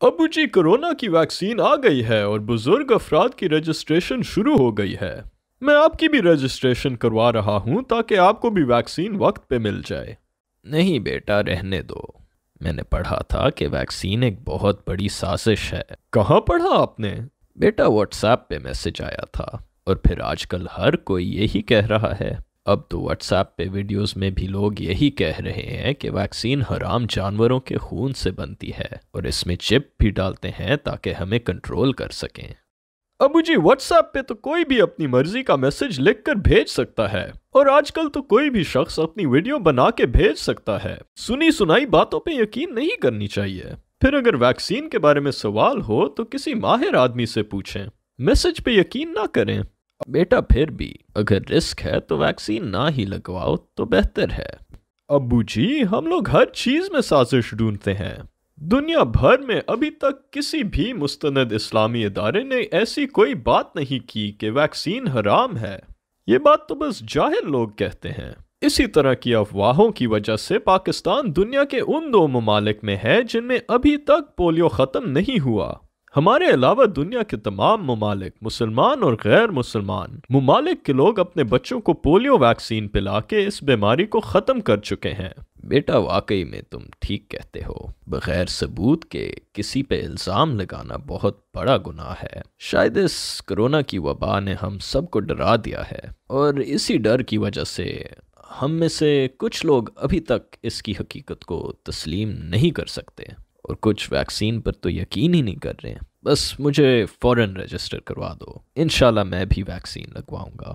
ابو جی corona کی vaccine آ گئی ہے اور بزرگ افراد کی رجسٹریشن شروع ہو گئی ہے۔ میں آپ کی بھی رجسٹریشن کروا رہا ہوں تاکہ آپ کو بھی ویکسین وقت پہ مل جائے۔ نہیں بیٹا، رہنے دو۔ میں نے پڑھا تھا کہ ویکسین ایک بہت بڑی سازش ہے۔ کہاں پڑھا آپ نے؟ بیٹا واٹس ایپ پہ میسج آیا تھا، اور پھر آج کل ہر کوئی یہی کہہ رہا ہے۔ اب تو واٹس ایپ پہ ویڈیوز میں بھی لوگ یہی کہہ رہے ہیں کہ ویکسین حرام جانوروں کے خون سے بنتی ہے اور اس میں چپ بھی ڈالتے ہیں تاکہ ہمیں کنٹرول کر سکیں۔ ابو جی واٹس ایپ پہ تو کوئی بھی اپنی مرضی کا میسج لکھ کر بھیج سکتا ہے، اور آج کل تو کوئی بھی شخص اپنی ویڈیو بنا کے بھیج سکتا ہے۔ سنی سنائی باتوں پہ یقین نہیں کرنی چاہیے۔ پھر اگر ویکسین کے بارے میں سوال ہو تو کسی ماہر آدمی سے پوچھیں، میسج پہ یقین نہ کریں۔ بیٹا پھر بھی اگر رسک ہے تو ویکسین نہ ہی لگواؤ تو بہتر ہے۔ ابو جی ہم لوگ ہر چیز میں سازش ڈھونڈتے ہیں۔ دنیا بھر میں ابھی تک کسی بھی مستند اسلامی ادارے نے ایسی کوئی بات نہیں کی کہ ویکسین حرام ہے۔ یہ بات تو بس جاہل لوگ کہتے ہیں۔ اسی طرح کی افواہوں کی وجہ سے پاکستان دنیا کے ان 2 ممالک میں ہے جن میں ابھی تک پولیو ختم نہیں ہوا۔ ہمارے علاوہ دنیا کے تمام ممالک، مسلمان اور غیر مسلمان ممالک کے لوگ اپنے بچوں کو پولیو ویکسین پلا کے اس بیماری کو ختم کر چکے ہیں۔ بیٹا واقعی میں تم ٹھیک کہتے ہو۔ بغیر ثبوت کے کسی پہ الزام لگانا بہت بڑا گناہ ہے۔ شاید اس کرونا کی وبا نے ہم سب کو ڈرا دیا ہے، اور اسی ڈر کی وجہ سے ہم میں سے کچھ لوگ ابھی تک اس کی حقیقت کو تسلیم نہیں کر سکتے، اور کچھ ویکسین پر تو یقین ہی نہیں کر رہے ہیں۔ بس مجھے فوراً رجسٹر کروا دو، انشاءاللہ میں بھی ویکسین لگواؤں گا۔